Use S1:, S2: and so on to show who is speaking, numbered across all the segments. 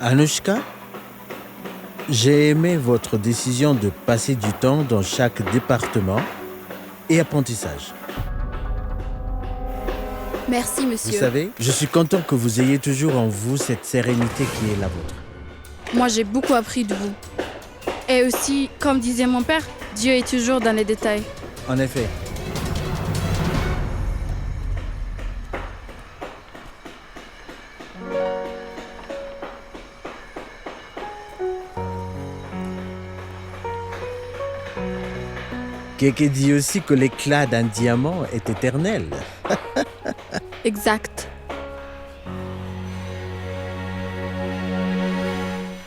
S1: Anushka, j'ai aimé votre décision de passer du temps dans chaque département et apprentissage.
S2: Merci, monsieur.
S1: Vous savez, je suis content que vous ayez toujours en vous cette sérénité qui est la vôtre.
S2: Moi, j'ai beaucoup appris de vous. Et aussi, comme disait mon père, Dieu est toujours dans les détails.
S1: En effet. Keke dit aussi que l'éclat d'un diamant est éternel.
S2: Exact.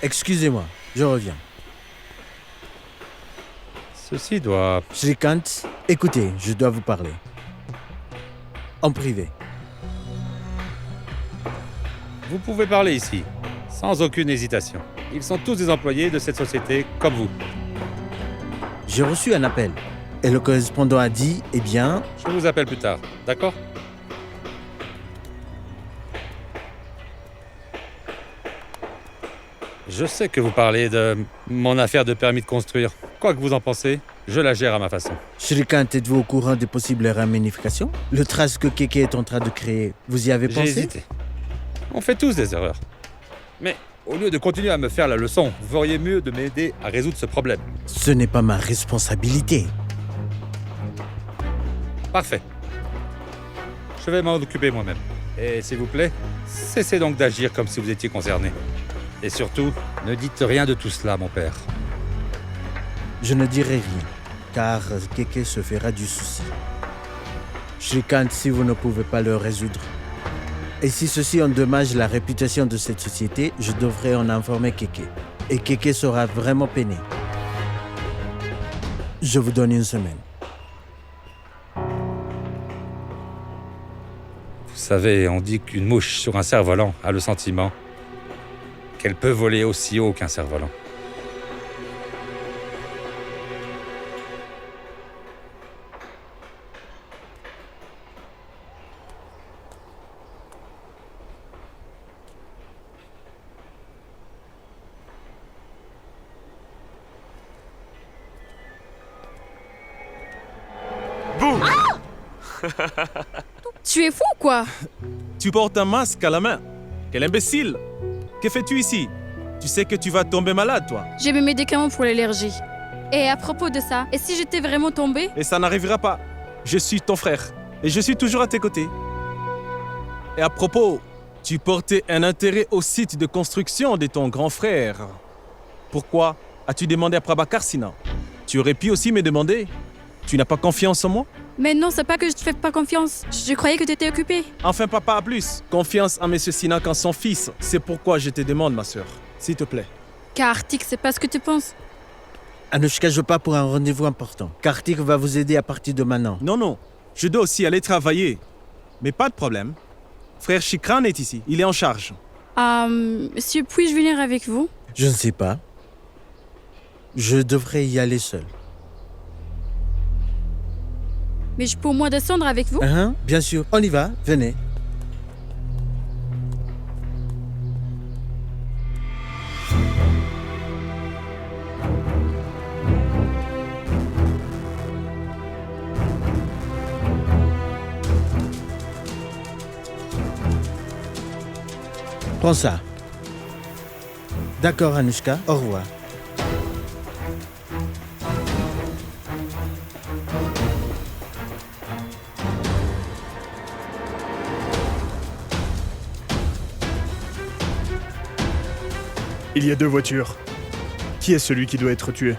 S1: Excusez-moi, je reviens.
S3: Ceci doit...
S1: Shrikant, écoutez, je dois vous parler. En privé.
S3: Vous pouvez parler ici, sans aucune hésitation. Ils sont tous des employés de cette société, comme vous.
S1: J'ai reçu un appel. Et le correspondant a dit, eh bien...
S3: Je vous appelle plus tard, d'accord? Je sais que vous parlez de mon affaire de permis de construire. Quoi que vous en pensez, je la gère à ma façon.
S1: Shrikant, êtes-vous au courant des possibles ramifications? Le trace que Keke est en train de créer, vous y avez
S3: J'ai
S1: pensé?
S3: hésité. On fait tous des erreurs. Mais au lieu de continuer à me faire la leçon, vous feriez mieux de m'aider à résoudre ce problème.
S1: Ce n'est pas ma responsabilité.
S3: Parfait. Je vais m'en occuper moi-même. Et s'il vous plaît, cessez donc d'agir comme si vous étiez concerné. Et surtout, ne dites rien de tout cela, mon père.
S1: Je ne dirai rien, car Keke se fera du souci. Shrikant, si vous ne pouvez pas le résoudre. Et si ceci endommage la réputation de cette société, je devrais en informer Keke. Et Keke sera vraiment peiné. Je vous donne une semaine.
S3: Vous savez, on dit qu'une mouche sur un cerf-volant a le sentiment qu'elle peut voler aussi haut qu'un cerf-volant.
S4: Boum!
S2: Tu es fou ou quoi?
S4: Tu portes un masque à la main. Quel imbécile! Que fais-tu ici? Tu sais que tu vas tomber malade, toi.
S2: J'ai mes médicaments pour l'allergie. Et à propos de ça, et si j'étais vraiment tombée?
S4: Et ça n'arrivera pas. Je suis ton frère. Et je suis toujours à tes côtés. Et à propos, tu portais un intérêt au site de construction de ton grand frère. Pourquoi as-tu demandé à Prabhakar sinon? Tu aurais pu aussi me demander. Tu n'as pas confiance en moi?
S2: Mais non, c'est pas que je te fais pas confiance. Je croyais que tu étais occupée.
S4: Enfin, papa a plus. Confiance en M. Sinan qu'en son fils. C'est pourquoi je te demande, ma sœur. S'il te plaît.
S2: Kartik, c'est pas ce que tu penses.
S1: Anushka, je pars pour un rendez-vous important. Kartik va vous aider à partir de maintenant.
S4: Non, non. Je dois aussi aller travailler. Mais pas de problème. Frère Shikran est ici. Il est en charge.
S2: Monsieur, puis-je venir avec vous?
S1: Je ne sais pas. Je devrais y aller seul.
S2: Mais je peux au moins descendre avec vous?
S1: Hein? Bien sûr. On y va. Venez. Prends ça. D'accord, Anushka. Au revoir.
S5: Il y a deux voitures. Qui est celui qui doit être tué?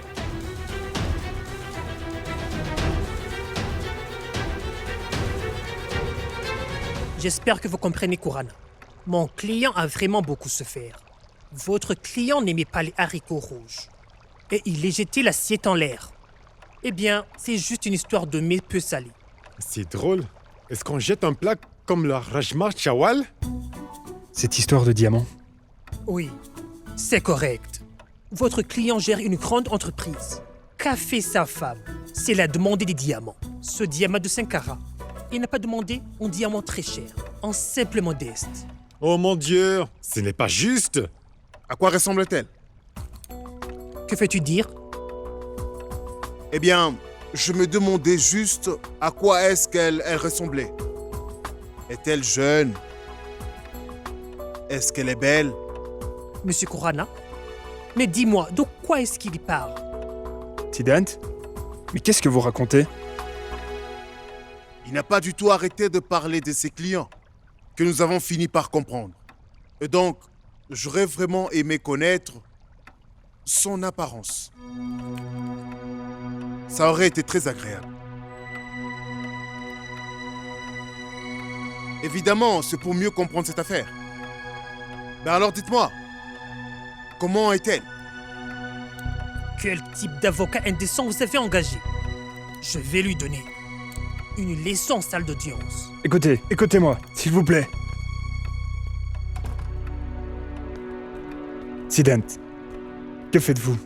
S6: J'espère que vous comprenez, Kurana. Mon client a vraiment beaucoup souffert. Votre client n'aimait pas les haricots rouges. Et il a jeté l'assiette en l'air. Eh bien, c'est juste une histoire de mets peu salés.
S7: C'est drôle. Est-ce qu'on jette un plat comme le Rajma Chawal?
S8: Cette histoire de diamant.
S6: Oui, c'est correct. Votre client gère une grande entreprise. Qu'a fait sa femme? C'est la demandé des diamants. Ce diamant de 5 carats. Il n'a pas demandé un diamant très cher, un simple modeste.
S7: Oh mon Dieu, ce n'est pas juste.
S9: À quoi ressemble-t-elle?
S6: Que veux-tu dire?
S9: Eh bien, je me demandais juste à quoi est-ce qu'elle ressemblait. Est-elle jeune? Est-ce qu'elle est belle?
S6: Monsieur Kurana? Mais dis-moi, de quoi est-ce qu'il parle?
S8: Tident? Mais qu'est-ce que vous racontez?
S9: Il n'a pas du tout arrêté de parler de ses clients, que nous avons fini par comprendre. Et donc, j'aurais vraiment aimé connaître son apparence. Ça aurait été très agréable. Évidemment, c'est pour mieux comprendre cette affaire. Ben alors dites-moi, comment est-elle?
S6: Quel type d'avocat indécent vous avez engagé? Je vais lui donner une leçon en salle d'audience.
S8: Écoutez-moi, s'il vous plaît. Tident, que faites-vous?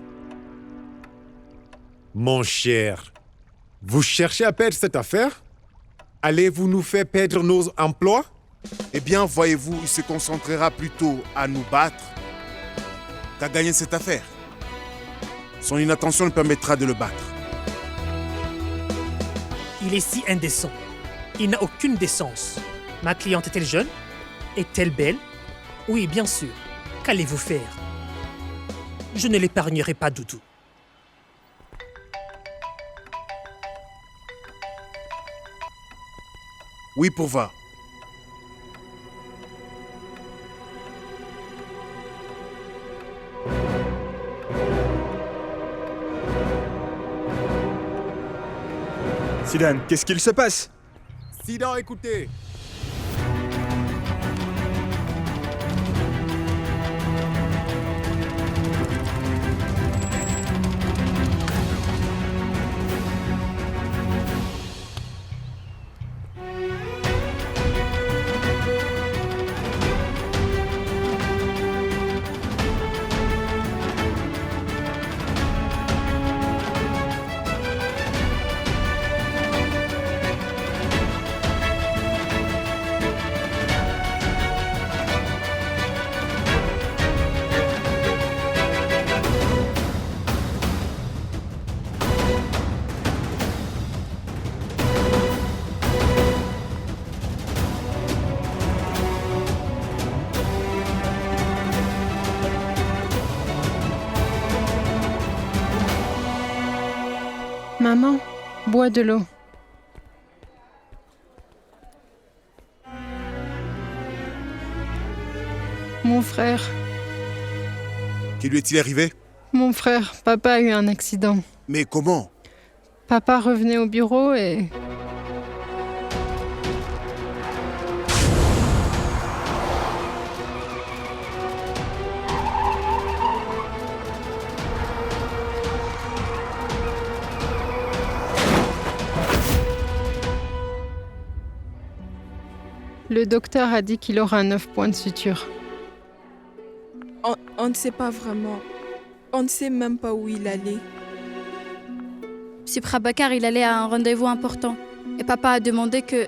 S7: Mon cher, vous cherchez à perdre cette affaire? Allez-vous nous faire perdre nos emplois?
S9: Eh bien, voyez-vous, il se concentrera plutôt à nous battre qu'à gagner cette affaire. Son inattention le permettra de le battre.
S6: Il est si indécent. Il n'a aucune décence. Ma cliente est-elle jeune? Est-elle belle? Oui, bien sûr. Qu'allez-vous faire? Je ne l'épargnerai pas du tout.
S9: Oui, Pourva.
S8: Tident, qu'est-ce qu'il se passe?
S7: Sidan, écoutez.
S10: Maman, bois de l'eau. Mon frère,
S9: Que lui est-il arrivé?
S10: papa a eu un accident.
S9: Mais comment?
S10: Papa revenait au bureau et... Le docteur a dit qu'il aura 9 points de suture.
S11: On ne sait pas vraiment. On ne sait même pas où il allait.
S2: Monsieur Prabhakar, il allait à un rendez-vous important. Et papa a demandé que...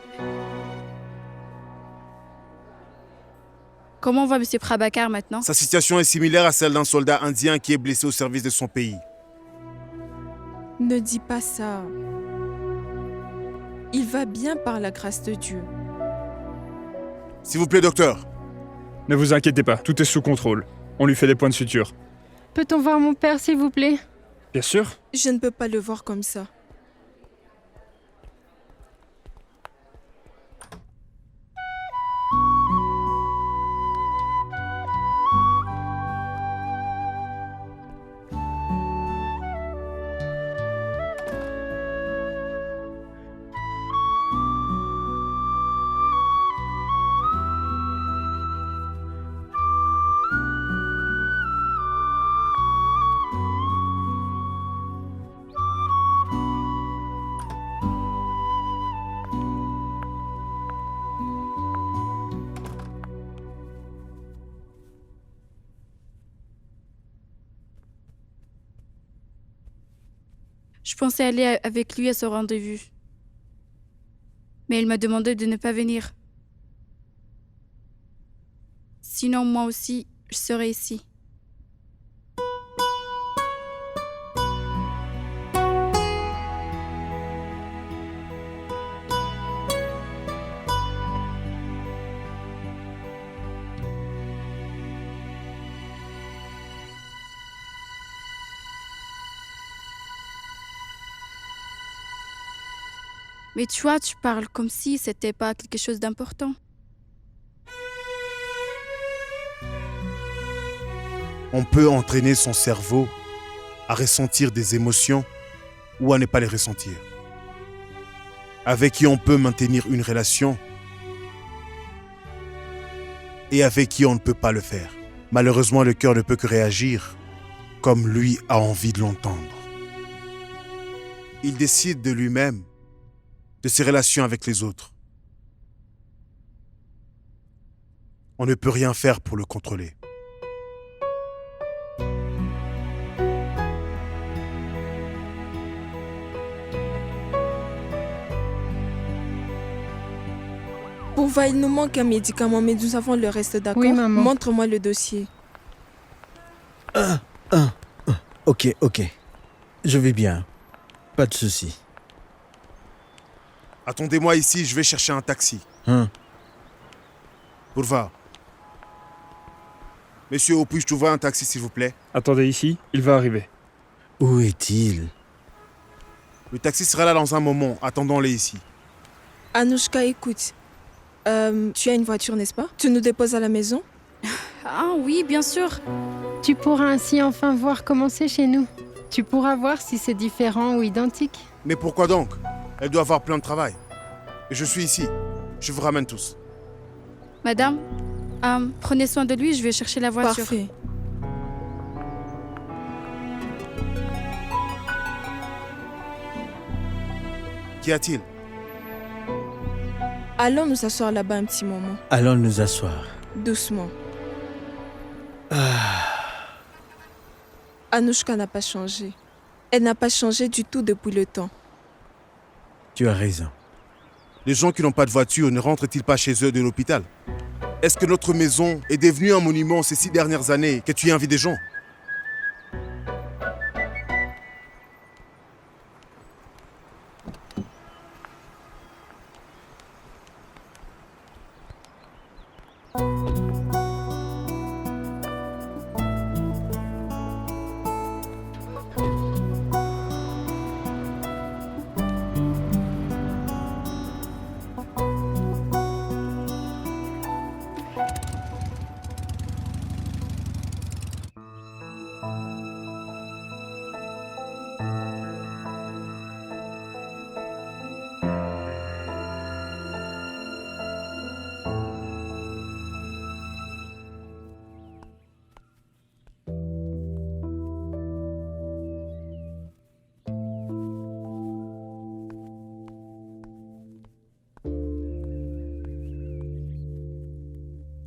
S2: Comment va Monsieur Prabhakar maintenant?
S9: Sa situation est similaire à celle d'un soldat indien qui est blessé au service de son pays.
S11: Ne dis pas ça. Il va bien par la grâce de Dieu.
S9: S'il vous plaît, docteur.
S8: Ne vous inquiétez pas, tout est sous contrôle. On lui fait des points de suture.
S10: Peut-on voir mon père, s'il vous plaît?
S8: Bien sûr.
S11: Je ne peux pas le voir comme ça.
S2: Je pensais aller avec lui à ce rendez-vous. Mais il m'a demandé de ne pas venir. Sinon, moi aussi, je serai ici. Mais tu vois, tu parles comme si c'était pas quelque chose d'important.
S9: On peut entraîner son cerveau à ressentir des émotions ou à ne pas les ressentir. Avec qui on peut maintenir une relation et avec qui on ne peut pas le faire. Malheureusement, le cœur ne peut que réagir comme lui a envie de l'entendre. Il décide de lui-même de ses relations avec les autres. On ne peut rien faire pour le contrôler.
S11: Pourva, il nous manque un médicament, mais nous avons le reste, d'accord?
S10: Oui, maman.
S11: Montre-moi le dossier.
S1: Ok. Je vais bien. Pas de souci.
S9: Attendez-moi ici, je vais chercher un taxi. Pourva. Monsieur, puis-je trouver un taxi, s'il vous plaît?
S8: Attendez ici, il va arriver.
S1: Où est-il?
S9: Le taxi sera là dans un moment. Attendons-le ici.
S11: Anouchka, écoute. Tu as une voiture, n'est-ce pas? Tu nous déposes à la maison?
S2: Ah oui, bien sûr.
S10: Tu pourras ainsi enfin voir comment c'est chez nous. Tu pourras voir si c'est différent ou identique.
S9: Mais pourquoi donc? Elle doit avoir plein de travail. Et je suis ici. Je vous ramène tous.
S2: Madame, prenez soin de lui, je vais chercher la voiture.
S11: Parfait.
S9: Qu'y a-t-il?
S11: Allons nous asseoir là-bas un petit moment.
S1: Allons nous asseoir.
S11: Doucement. Anouchka n'a pas changé. Elle n'a pas changé du tout depuis le temps.
S1: Tu as raison.
S9: Les gens qui n'ont pas de voiture ne rentrent-ils pas chez eux de l'hôpital? Est-ce que notre maison est devenue un monument ces 6 dernières années que tu y invites des gens?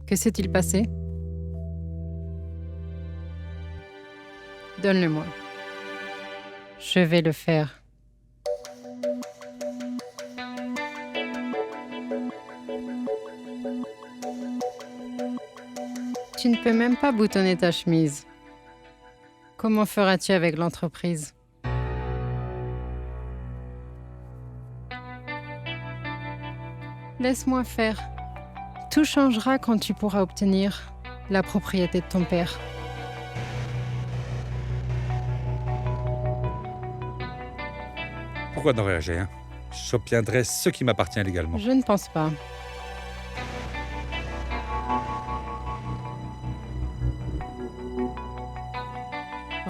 S10: Que s'est-il passé? Donne-le-moi. Je vais le faire. Tu ne peux même pas boutonner ta chemise. Comment feras-tu avec l'entreprise? Laisse-moi faire. Tout changera quand tu pourras obtenir la propriété de ton père.
S3: Pourquoi n'aurais-je rien? J'obtiendrai ce qui m'appartient légalement.
S10: Je ne pense pas.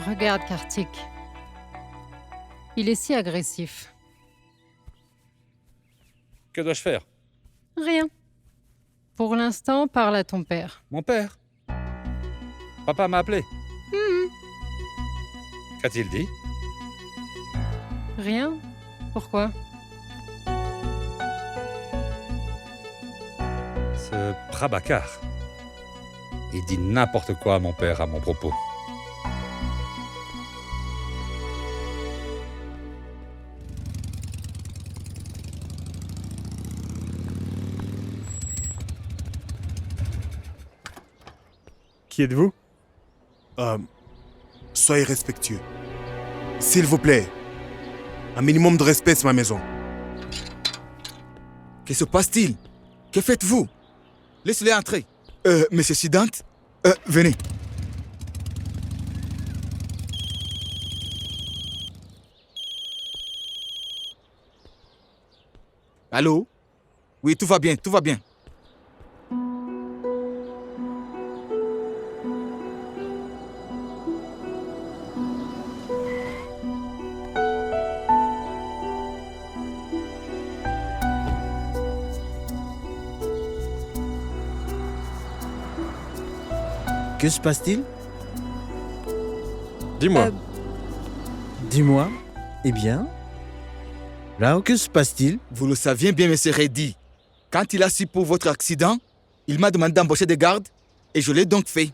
S10: Regarde Kartik. Il est si agressif.
S3: Que dois-je faire?
S10: Rien. Pour l'instant, parle à ton père.
S3: Mon père? Papa m'a appelé. Qu'a-t-il dit?
S10: Rien? Pourquoi?
S3: Ce Prabhakar. Il dit n'importe quoi à mon père à mon propos.
S8: Qui êtes-vous?
S9: Soyez respectueux. S'il vous plaît. Un minimum de respect, c'est ma maison.
S12: Que se passe-t-il? Que faites-vous? Laissez-les entrer. Monsieur Siddhant, venez. Allô? Oui, tout va bien, tout va bien.
S1: Que se passe-t-il?
S8: Dis-moi.
S1: Dis-moi. Eh bien? Là, que se passe-t-il?
S12: Vous le saviez bien, monsieur Reddy. Quand il a su pour votre accident, il m'a demandé d'embaucher des gardes et je l'ai donc fait.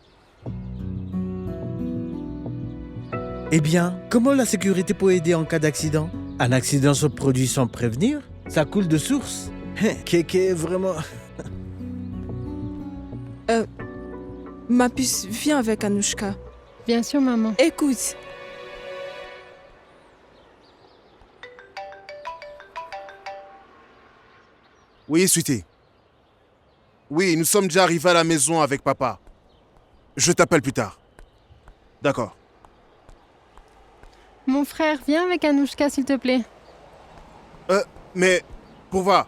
S1: Eh bien, comment la sécurité peut aider en cas d'accident? Un accident se produit sans prévenir? Ça coule de source. Kéké, vraiment...
S11: Ma puce, viens avec Anouchka.
S10: Bien sûr, maman.
S11: Écoute.
S9: Oui, Sweetie. Oui, nous sommes déjà arrivés à la maison avec papa. Je t'appelle plus tard. D'accord.
S10: Mon frère, viens avec Anouchka, s'il te plaît.
S9: Mais... Pourva.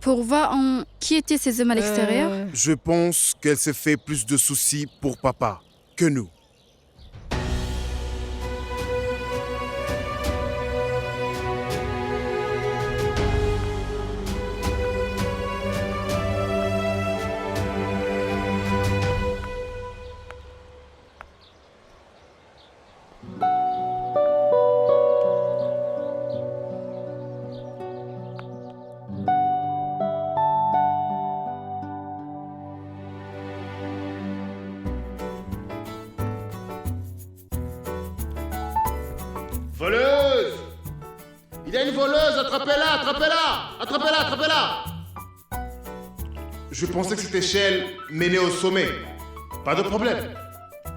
S2: Pour voir qui étaient ces hommes à l'extérieur?
S9: Je pense qu'elle s'est fait plus de soucis pour papa que nous.
S13: Voleuse! Il y a une voleuse, attrapez-la, attrapez-la! Attrapez-la, attrapez-la! Je pensais que cette échelle menait au sommet. Pas de problème.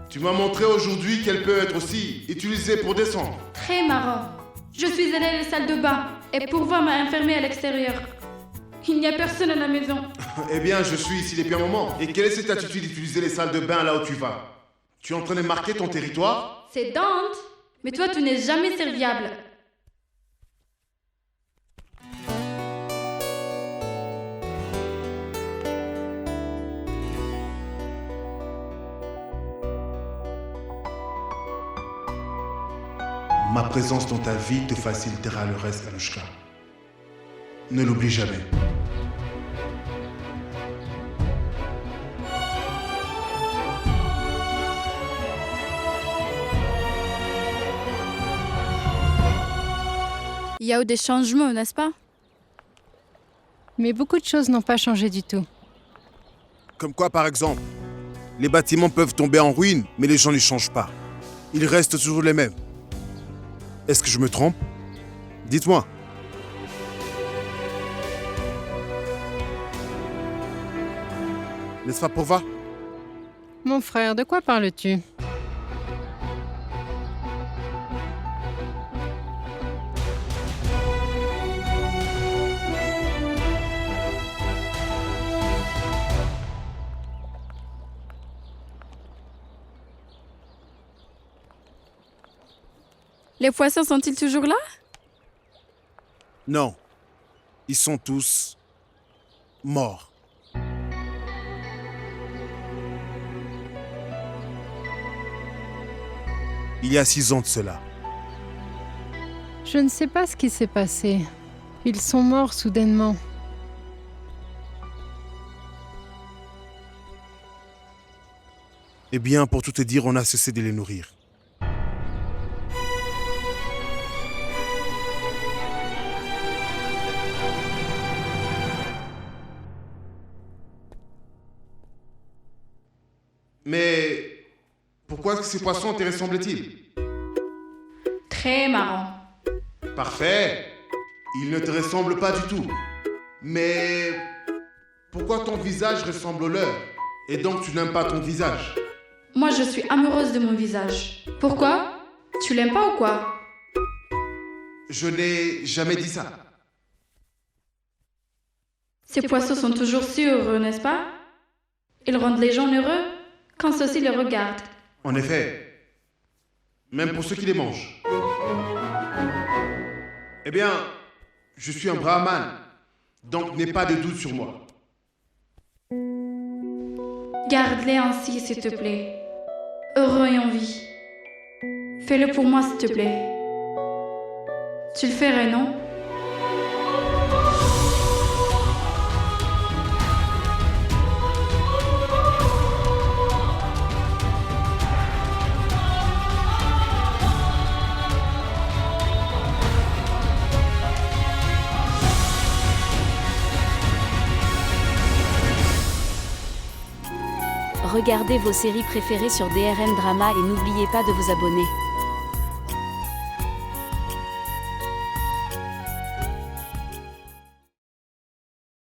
S13: Tu m'as montré aujourd'hui qu'elle peut être aussi utilisée pour descendre.
S2: Très marrant. Je suis allée à la salle de bain et Pourva m'a enfermée à l'extérieur. Il n'y a personne à la maison.
S13: Eh bien, je suis ici depuis un moment. Et quelle est cette attitude d'utiliser les salles de bain là où tu vas? Tu es en train de marquer ton territoire?
S2: C'est Dante. Mais toi, tu n'es jamais serviable.
S13: Ma présence dans ta vie te facilitera le reste, Anouchka. Ne l'oublie jamais.
S2: Il y a eu des changements, n'est-ce pas?
S10: Mais beaucoup de choses n'ont pas changé du tout.
S9: Comme quoi, par exemple, les bâtiments peuvent tomber en ruine, mais les gens ne changent pas. Ils restent toujours les mêmes. Est-ce que je me trompe? Dites-moi. N'est-ce pas, Pourva?
S10: Mon frère, de quoi parles-tu?
S2: Les poissons sont-ils toujours là?
S9: Non. Ils sont tous morts. Il y a 6 ans de cela.
S10: Je ne sais pas ce qui s'est passé. Ils sont morts soudainement.
S9: Eh bien, pour tout te dire, on a cessé de les nourrir.
S13: Mais pourquoi est-ce que ces poissons te ressemblent-ils?
S2: Très marrant.
S13: Parfait. Ils ne te ressemblent pas du tout. Mais pourquoi ton visage ressemble au leur? Et donc tu n'aimes pas ton visage?
S2: Moi, je suis amoureuse de mon visage. Pourquoi? Tu l'aimes pas ou quoi?
S13: Je n'ai jamais dit ça.
S2: Ces poissons sont toujours si heureux, n'est-ce pas? Ils rendent les gens heureux quand ceux-ci les regardent.
S13: En effet. Même pour ceux qui les mangent. Eh bien, je suis un brahman. Donc n'aie pas de doute sur moi.
S2: Garde-les ainsi, s'il te plaît. Heureux et en vie. Fais-le pour moi, s'il te plaît. Tu le ferais, non?
S14: Regardez vos séries préférées sur DRM Drama et n'oubliez pas de vous abonner.